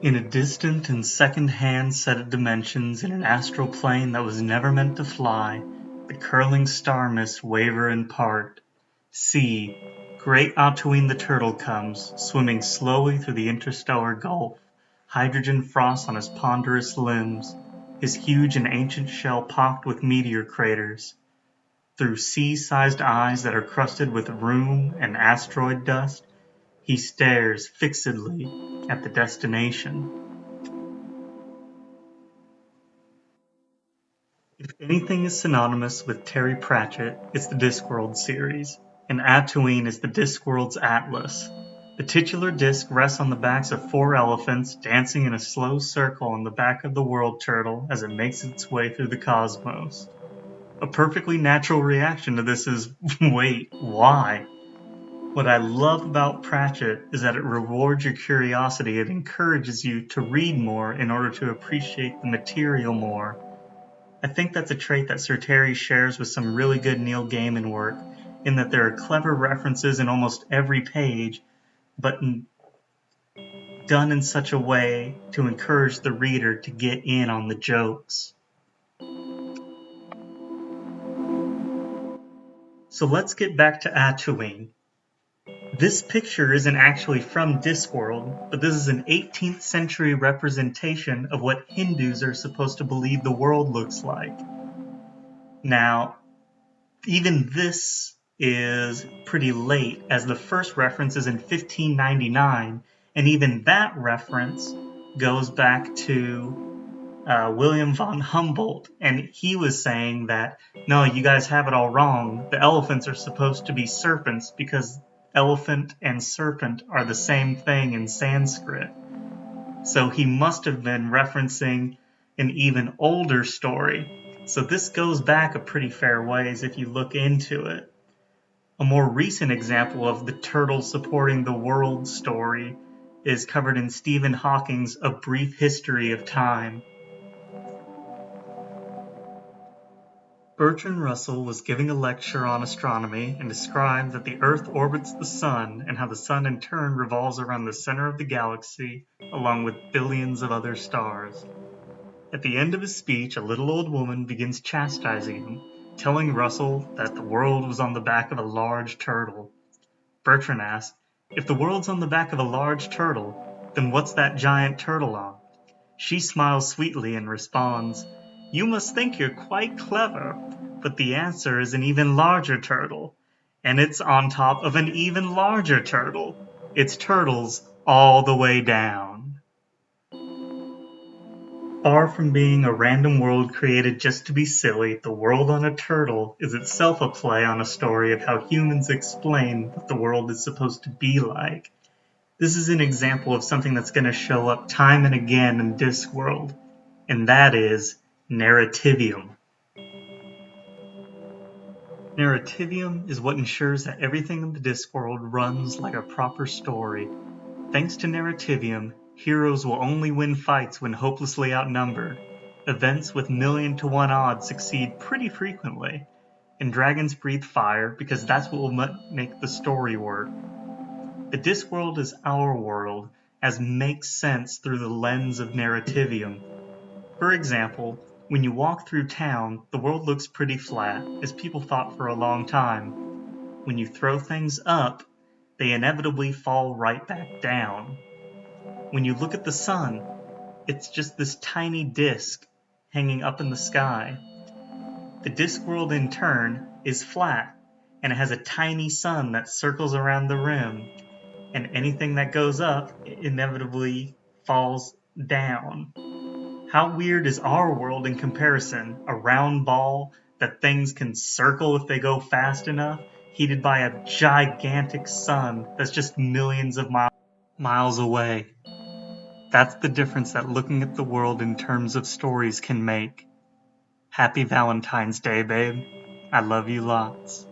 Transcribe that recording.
In a distant and second-hand set of dimensions in an astral plane that was never meant to fly, the curling star mists waver and part. See, great Altuin the turtle comes, swimming slowly through the interstellar gulf, hydrogen frost on his ponderous limbs, his huge and ancient shell pocked with meteor craters. Through sea-sized eyes that are crusted with rheum and asteroid dust, he stares fixedly at the destination. If anything is synonymous with Terry Pratchett, it's the Discworld series, and Tatooine is the Discworld's atlas. The titular disc rests on the backs of four elephants dancing in a slow circle on the back of the world turtle as it makes its way through the cosmos. A perfectly natural reaction to this is, wait, why? What I love about Pratchett is that it rewards your curiosity. It encourages you to read more in order to appreciate the material more. I think that's a trait that Sir Terry shares with some really good Neil Gaiman work, in that there are clever references in almost every page, but done in such a way to encourage the reader to get in on the jokes. So let's get back to Tatooine. This picture isn't actually from Discworld, but this is an 18th century representation of what Hindus are supposed to believe the world looks like. Now, even this is pretty late, as the first reference is in 1599, and even that reference goes back to William von Humboldt, and he was saying that, no, you guys have it all wrong. The elephants are supposed to be serpents because elephant and serpent are the same thing in Sanskrit. So he must have been referencing an even older story. So this goes back a pretty fair ways if you look into it. A more recent example of the turtle supporting the world story is covered in Stephen Hawking's A Brief History of Time. Bertrand Russell was giving a lecture on astronomy and described that the Earth orbits the Sun and how the Sun in turn revolves around the center of the galaxy along with billions of other stars. At the end of his speech, a little old woman begins chastising him, telling Russell that the world was on the back of a large turtle. Bertrand asked, "If the world's on the back of a large turtle, then what's that giant turtle on?" She smiles sweetly and responds, "You must think you're quite clever, but the answer is an even larger turtle, and it's on top of an even larger turtle. It's turtles all the way down." Far from being a random world created just to be silly, The World on a Turtle is itself a play on a story of how humans explain what the world is supposed to be like. This is an example of something that's going to show up time and again in Discworld, and that is narrativium. Narrativium is what ensures that everything in the Discworld runs like a proper story. Thanks to narrativium, heroes will only win fights when hopelessly outnumbered. Events with 1,000,000 to 1 odds succeed pretty frequently, and dragons breathe fire because that's what will make the story work. The Discworld is our world, as makes sense through the lens of narrativium. For example, when you walk through town, the world looks pretty flat, as people thought for a long time. When you throw things up, they inevitably fall right back down. When you look at the sun, it's just this tiny disk hanging up in the sky. The Discworld, in turn, is flat, and it has a tiny sun that circles around the rim, and anything that goes up inevitably falls down. How weird is our world in comparison? A round ball that things can circle if they go fast enough, heated by a gigantic sun that's just millions of miles away. That's the difference that looking at the world in terms of stories can make. Happy Valentine's Day, babe. I love you lots.